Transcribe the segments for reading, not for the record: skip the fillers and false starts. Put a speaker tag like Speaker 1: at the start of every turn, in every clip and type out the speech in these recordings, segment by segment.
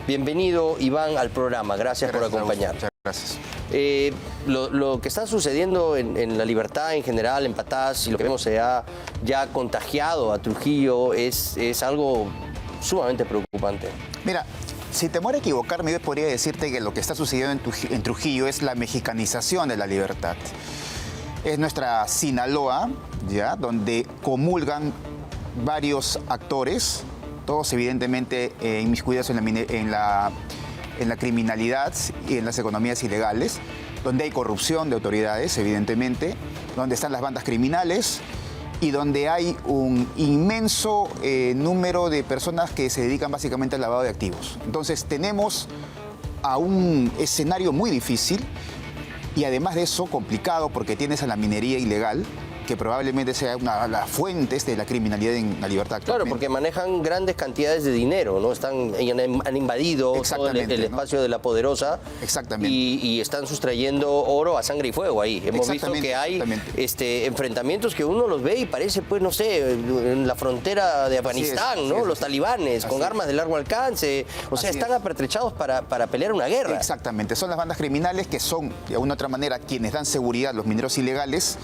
Speaker 1: Bienvenido, Iván, al programa. Gracias por acompañarnos.
Speaker 2: Muchas gracias.
Speaker 1: Lo que está sucediendo en La Libertad en general, en Patás, y lo que vemos se ha ya contagiado a Trujillo es algo sumamente preocupante.
Speaker 2: Mira, sin temor a equivocarme, yo podría decirte que lo que está sucediendo en Trujillo es la mexicanización de La Libertad. Es nuestra Sinaloa, ¿ya?, donde comulgan varios actores, todos evidentemente inmiscuidos en la criminalidad y en las economías ilegales, donde hay corrupción de autoridades, evidentemente, donde están las bandas criminales y donde hay un inmenso número de personas que se dedican básicamente al lavado de activos. Entonces tenemos a un escenario muy difícil y además de eso complicado porque tienes a la minería ilegal, que probablemente sea una de las fuentes de la criminalidad en La Libertad.
Speaker 1: Claro, porque manejan grandes cantidades de dinero, ¿no? Han invadido todo el espacio, ¿no?, de La Poderosa.
Speaker 2: Exactamente.
Speaker 1: Y están sustrayendo oro a sangre y fuego ahí. Hemos visto que hay enfrentamientos que uno los ve y parece, pues, no sé, en la frontera de Afganistán, ¿no? Los talibanes con armas de largo alcance. O sea, están apertrechados para pelear una guerra.
Speaker 2: Exactamente. Son las bandas criminales que son, de alguna otra manera, quienes dan seguridad a los mineros ilegales,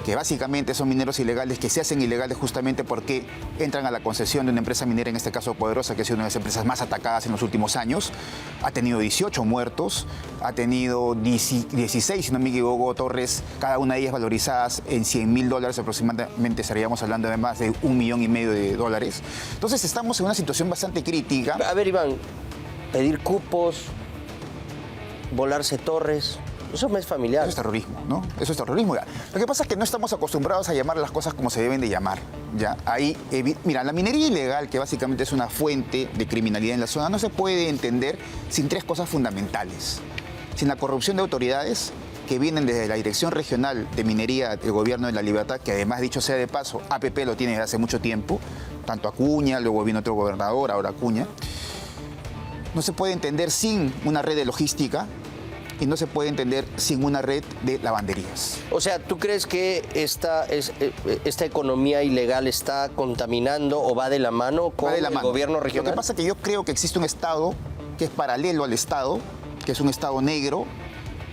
Speaker 2: que básicamente son mineros ilegales que se hacen ilegales justamente porque entran a la concesión de una empresa minera, en este caso Poderosa, que ha sido una de las empresas más atacadas en los últimos años. Ha tenido 18 muertos, ha tenido 16, si no me equivoco, torres, cada una de ellas valorizadas en $100.000 aproximadamente, estaríamos hablando de más de $1,500,000. Entonces estamos en una situación bastante crítica.
Speaker 1: A ver, Iván, pedir cupos, volarse torres... Eso me es familiar.
Speaker 2: Eso es terrorismo, ¿no? Eso es terrorismo. Lo que pasa es que no estamos acostumbrados a llamar las cosas como se deben de llamar, ¿ya? Ahí, mira, la minería ilegal, que básicamente es una fuente de criminalidad en la zona, no se puede entender sin tres cosas fundamentales. Sin la corrupción de autoridades que vienen desde la Dirección Regional de Minería del Gobierno de La Libertad, que además, dicho sea de paso, APP lo tiene desde hace mucho tiempo, tanto Acuña, luego vino otro gobernador, ahora Acuña. No se puede entender sin una red de logística, y no se puede entender sin una red de lavanderías.
Speaker 1: O sea, ¿tú crees que esta economía ilegal está contaminando o va de la mano con el gobierno regional?
Speaker 2: Lo que pasa es que yo creo que existe un Estado que es paralelo al Estado, que es un Estado negro,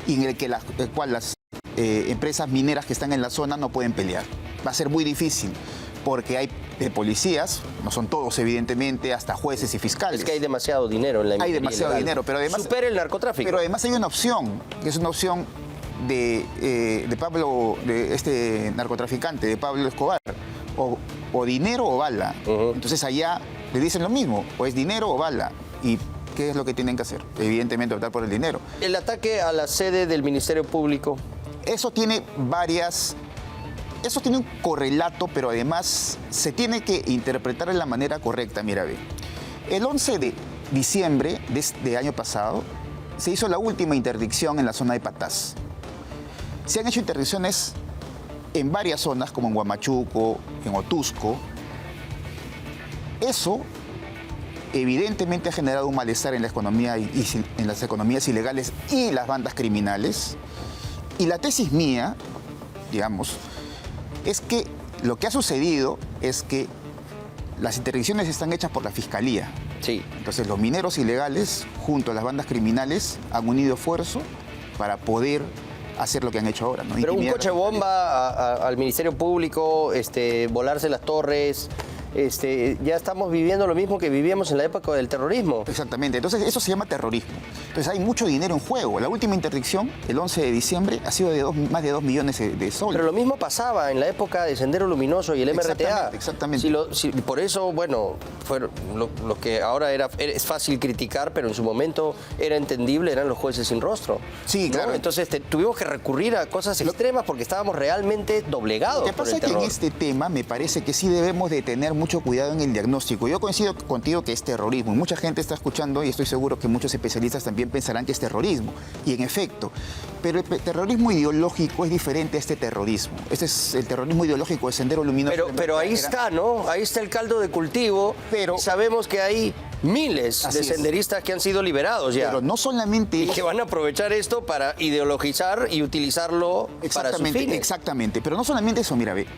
Speaker 2: y en el cual las empresas mineras que están en la zona no pueden pelear. Va a ser muy difícil, porque hay policías, no son todos evidentemente, hasta jueces y fiscales.
Speaker 1: Es que hay demasiado dinero en la minería.
Speaker 2: Hay demasiado dinero, pero además...
Speaker 1: Supera el narcotráfico.
Speaker 2: Pero además hay una opción, que es una opción de Pablo, de este narcotraficante, de Pablo Escobar, o dinero o bala. Entonces allá le dicen lo mismo, o es dinero o bala. ¿Y qué es lo que tienen que hacer? Evidentemente optar por el dinero.
Speaker 1: El ataque a la sede del Ministerio Público.
Speaker 2: Eso tiene Eso tiene un correlato, pero además se tiene que interpretar de la manera correcta. Mira, ve. El 11 de diciembre de este año pasado se hizo la última interdicción en la zona de Patás. Se han hecho interdicciones en varias zonas, como en Huamachuco, en Otusco. Eso evidentemente ha generado un malestar en la economía en las economías ilegales y las bandas criminales. Y la tesis mía, digamos, es que lo que ha sucedido es que las interdicciones están hechas por la Fiscalía.
Speaker 1: Sí.
Speaker 2: Entonces los mineros ilegales, junto a las bandas criminales, han unido esfuerzo para poder hacer lo que han hecho ahora, ¿no?
Speaker 1: Pero un coche bomba al Ministerio Público, volarse las torres... ya estamos viviendo lo mismo que vivíamos en la época del terrorismo.
Speaker 2: Exactamente, entonces eso se llama terrorismo. Entonces hay mucho dinero en juego. La última interdicción, el 11 de diciembre, ha sido de más de 2 millones de soles.
Speaker 1: Pero lo mismo pasaba en la época de Sendero Luminoso y el MRTA.
Speaker 2: Exactamente.
Speaker 1: Por eso, bueno, fueron lo que ahora es fácil criticar, pero en su momento era entendible, eran los jueces sin rostro.
Speaker 2: Sí,
Speaker 1: ¿no?
Speaker 2: claro.
Speaker 1: Entonces tuvimos que recurrir a cosas extremas porque estábamos realmente doblegados.
Speaker 2: Lo que pasa es que en este tema me parece que sí debemos de tener mucho cuidado en el diagnóstico. Yo coincido contigo que es terrorismo. Mucha gente está escuchando y estoy seguro que muchos especialistas también pensarán que es terrorismo. Y en efecto, pero el terrorismo ideológico es diferente a este terrorismo. Este es el terrorismo ideológico de Sendero Luminoso.
Speaker 1: Pero ahí está, ¿no? Ahí está el caldo de cultivo. Pero sabemos que hay miles de senderistas que han sido liberados ya.
Speaker 2: Pero no solamente...
Speaker 1: Y que van a aprovechar esto para ideologizar y utilizarlo para sus fines.
Speaker 2: Exactamente. Pero no solamente eso, mira, ve.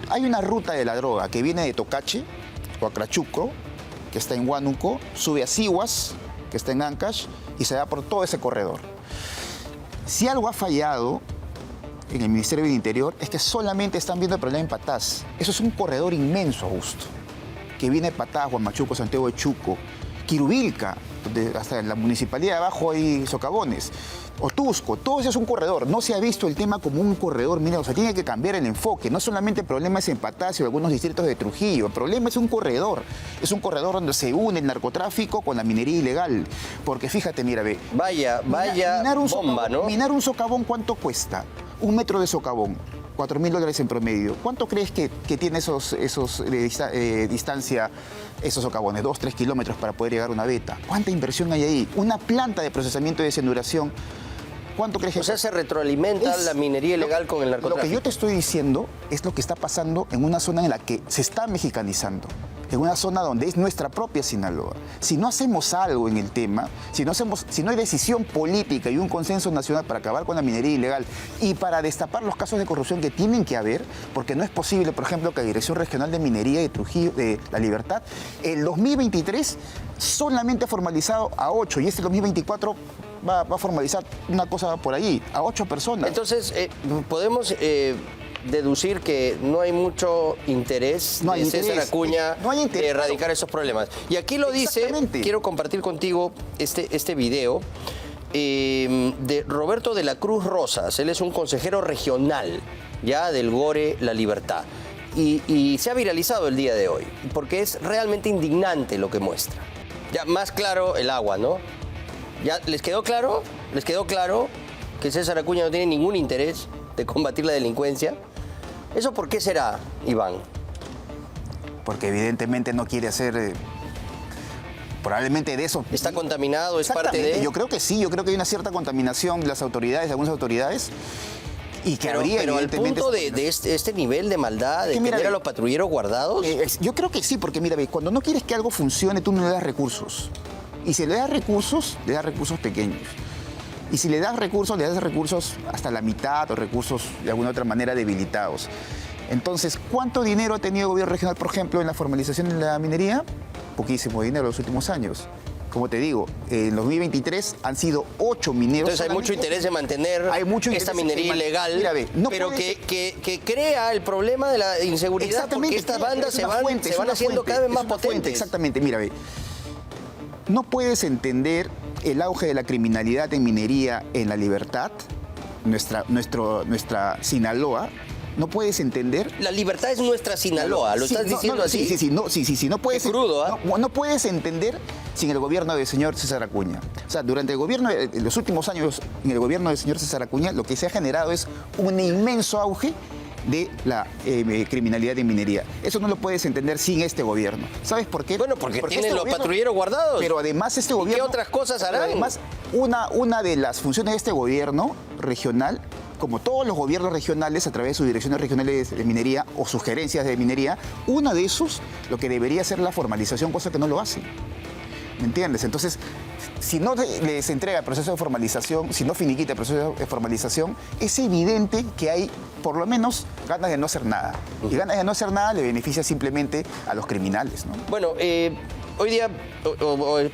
Speaker 2: Hay una ruta de la droga que viene de Tocache, Huacrachuco, que está en Huánuco, sube a Sihuas, que está en Ancash, y se va por todo ese corredor. Si algo ha fallado en el Ministerio del Interior es que solamente están viendo el problema en Patás. Eso es un corredor inmenso, Augusto, que viene de Patás, Huamachuco, Santiago de Chuco, Quirubilca, donde hasta en la municipalidad de abajo hay socavones, Otusco, todo eso es un corredor. No se ha visto el tema como un corredor, mira, o sea, tiene que cambiar el enfoque. No solamente el problema es en Patás y algunos distritos de Trujillo, el problema es un corredor. Es un corredor donde se une el narcotráfico con la minería ilegal. Porque fíjate, mira, ve.
Speaker 1: Vaya bomba, ¿no?
Speaker 2: Minar un socavón, ¿cuánto cuesta? 1 metro de socavón, $4.000 en promedio. ¿Cuánto crees que tiene distancia esos socavones? 2-3 kilómetros para poder llegar a una veta. ¿Cuánta inversión hay ahí? Una planta de procesamiento de descenuración. ¿Cuánto crees que...
Speaker 1: O sea, se retroalimenta la minería ilegal con el narcotráfico.
Speaker 2: Lo que yo te estoy diciendo es lo que está pasando en una zona en la que se está mexicanizando. En una zona donde es nuestra propia Sinaloa. Si no hacemos algo en el tema, si no hay decisión política y un consenso nacional para acabar con la minería ilegal y para destapar los casos de corrupción que tienen que haber, porque no es posible, por ejemplo, que la Dirección Regional de Minería de Trujillo, de La Libertad, el 2023 solamente ha formalizado a 8 y este 2024 va a formalizar una cosa por ahí, a 8 personas.
Speaker 1: Entonces, podemos... deducir que no hay mucho interés de César Acuña de erradicar esos problemas. Y aquí lo dice, quiero compartir contigo este video de Roberto de la Cruz Rosas. Él es un consejero regional ya del GORE La Libertad. Y se ha viralizado el día de hoy, porque es realmente indignante lo que muestra. Ya más claro el agua, ¿no? ¿Ya les quedó claro? ¿Les quedó claro que César Acuña no tiene ningún interés de combatir la delincuencia? ¿Eso por qué será, Iván?
Speaker 2: Porque evidentemente no quiere hacer... probablemente de eso...
Speaker 1: ¿Está contaminado? ¿Es parte de...?
Speaker 2: Yo creo que sí, yo creo que hay una cierta contaminación de las autoridades, de algunas autoridades, y que habría
Speaker 1: pero al punto de este nivel de maldad, de tener a los patrulleros guardados...
Speaker 2: yo creo que sí, porque mira, cuando no quieres que algo funcione, tú no le das recursos. Y si le das recursos pequeños. Y si le das recursos hasta la mitad o recursos de alguna otra manera debilitados. Entonces, ¿cuánto dinero ha tenido el gobierno regional, por ejemplo, en la formalización de la minería? Poquísimo dinero en los últimos años. Como te digo, en 2023 han sido 8 mineros.
Speaker 1: Entonces hay mucho interés de mantener esta minería ilegal, mira, pero que crea el problema de la inseguridad, porque estas bandas se van haciendo cada vez más potentes.
Speaker 2: Exactamente, mira, ve. No puedes entender el auge de la criminalidad en minería en La Libertad, nuestra Sinaloa. No puedes entender...
Speaker 1: La Libertad es nuestra Sinaloa, ¿lo estás diciendo así?
Speaker 2: Sí, no puedes...
Speaker 1: Es crudo, ¿ah?
Speaker 2: No puedes entender sin el gobierno del señor César Acuña. O sea, durante los últimos años, en el gobierno del señor César Acuña, lo que se ha generado es un inmenso auge de la criminalidad de minería. Eso no lo puedes entender sin este gobierno. ¿Sabes por qué?
Speaker 1: Bueno, porque tienen los patrulleros guardados.
Speaker 2: Pero además este gobierno...
Speaker 1: ¿Qué otras cosas harán?
Speaker 2: Además, una de las funciones de este gobierno regional, como todos los gobiernos regionales, a través de sus direcciones regionales de minería o sus gerencias de minería, una de esos, lo que debería ser la formalización, cosa que no lo hacen. ¿Me entiendes? Entonces, si no les entrega el proceso de formalización, si no finiquita el proceso de formalización, es evidente que hay, por lo menos, ganas de no hacer nada. Y ganas de no hacer nada le beneficia simplemente a los criminales, ¿no?
Speaker 1: Bueno, hoy día,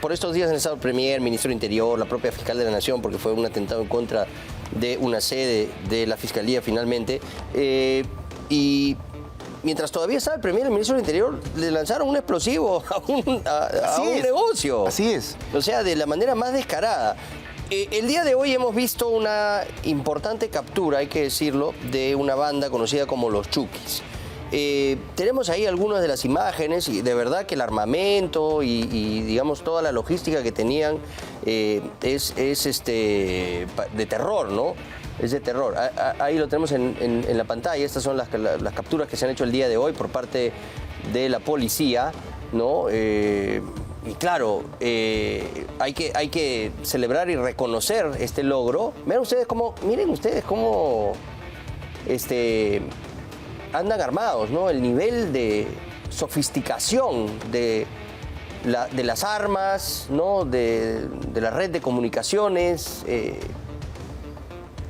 Speaker 1: por estos días han estado el Premier, Ministro del Interior, la propia Fiscal de la Nación, porque fue un atentado en contra de una sede de la Fiscalía finalmente, y mientras todavía estaba el Premier y el Ministro del Interior, le lanzaron un explosivo a un negocio.
Speaker 2: Así es.
Speaker 1: O sea, de la manera más descarada. El día de hoy hemos visto una importante captura, hay que decirlo, de una banda conocida como los Chukis. Tenemos ahí algunas de las imágenes y de verdad que el armamento y digamos toda la logística que tenían es de terror, ¿no? Es de terror. Ahí lo tenemos en la pantalla. Estas son las capturas que se han hecho el día de hoy por parte de la policía, ¿no? Y claro, hay que celebrar y reconocer este logro. Miren ustedes cómo andan armados, ¿no? El nivel de sofisticación de las armas, ¿no? De la red de comunicaciones.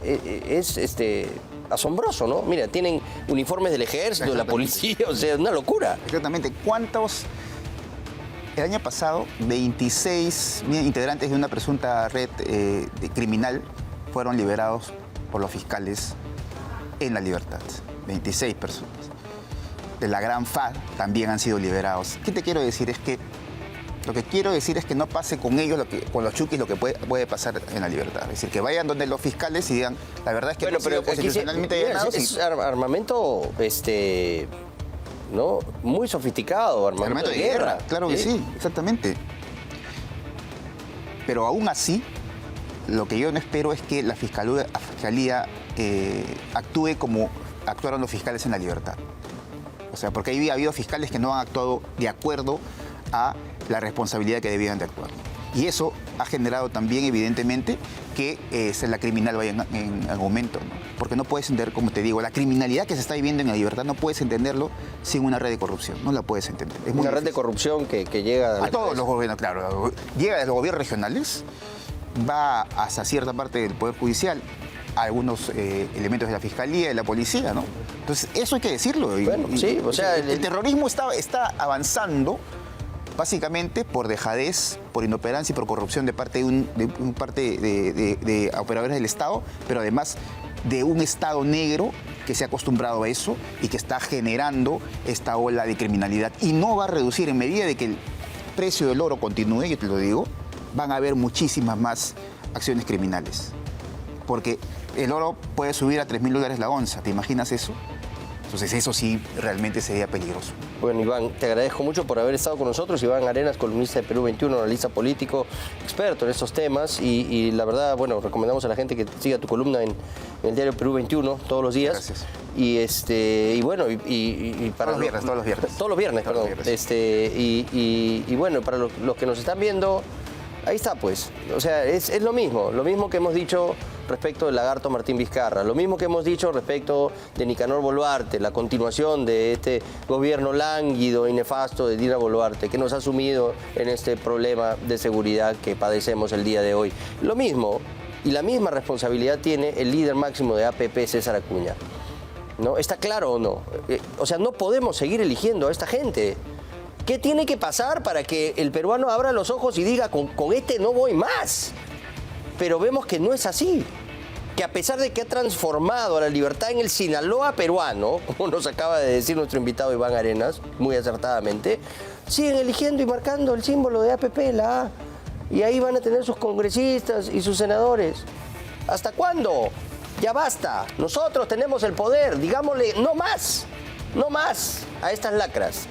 Speaker 1: Es asombroso, ¿no? Mira, tienen uniformes del ejército, de la policía, o sea, es una locura.
Speaker 2: Exactamente. ¿Cuántos el año pasado 26 integrantes de una presunta red criminal fueron liberados por los fiscales en la libertad. 26 personas. De la Gran FAD también han sido liberados. ¿Qué te quiero decir? Lo que quiero decir es que no pase con ellos, con los chuquis, lo que puede pasar en la libertad. Es decir, que vayan donde los fiscales y digan, la verdad es que no pero constitucionalmente
Speaker 1: allanados. Es armamento, ¿no? Muy sofisticado, armamento de guerra.
Speaker 2: Claro que sí, exactamente. Pero aún así, lo que yo no espero es que la fiscalía actúe como actuaron los fiscales en la libertad. O sea, porque ha habido fiscales que no han actuado de acuerdo a la responsabilidad que debían de actuar. Y eso ha generado también, evidentemente, que la criminal vaya en aumento, ¿no? Porque no puedes entender, como te digo, la criminalidad que se está viviendo en la libertad no puedes entenderlo sin una red de corrupción. No la puedes entender. Es
Speaker 1: una red de corrupción que llega
Speaker 2: a todos los gobiernos, claro. Llega desde los gobiernos regionales, va hasta cierta parte del Poder Judicial, a algunos elementos de la Fiscalía, de la Policía, ¿no? Entonces, eso hay que decirlo.
Speaker 1: Bueno, sí, o sea...
Speaker 2: El terrorismo está avanzando básicamente por dejadez, por inoperancia y por corrupción de parte de operadores del Estado, pero además de un Estado negro que se ha acostumbrado a eso y que está generando esta ola de criminalidad. Y no va a reducir en medida de que el precio del oro continúe, yo te lo digo, van a haber muchísimas más acciones criminales. Porque el oro puede subir a $3.000 la onza, ¿te imaginas eso? Entonces eso sí realmente sería peligroso.
Speaker 1: Bueno, Iván, te agradezco mucho por haber estado con nosotros. Iván Arenas, columnista de Perú 21, analista político, experto en estos temas. Y la verdad, bueno, recomendamos a la gente que siga tu columna en el diario Perú 21 todos los días.
Speaker 2: Gracias.
Speaker 1: Y bueno, para
Speaker 2: todos los viernes.
Speaker 1: Todos los viernes, perdón. Y bueno, para los que nos están viendo, ahí está pues. O sea, es lo mismo que hemos dicho respecto del lagarto Martín Vizcarra, lo mismo que hemos dicho respecto de Nicanor Boluarte, la continuación de este gobierno lánguido y nefasto de Dina Boluarte, que nos ha sumido en este problema de seguridad que padecemos el día de hoy. Lo mismo, y la misma responsabilidad tiene el líder máximo de APP, César Acuña. ¿No? ¿Está claro o no? O sea, no podemos seguir eligiendo a esta gente. ¿Qué tiene que pasar para que el peruano abra los ojos y diga, con este no voy más? Pero vemos que no es así, que a pesar de que ha transformado a la libertad en el Sinaloa peruano, como nos acaba de decir nuestro invitado Iván Arenas, muy acertadamente, siguen eligiendo y marcando el símbolo de APP, la A, y ahí van a tener sus congresistas y sus senadores. ¿Hasta cuándo? Ya basta, nosotros tenemos el poder, digámosle no más a estas lacras.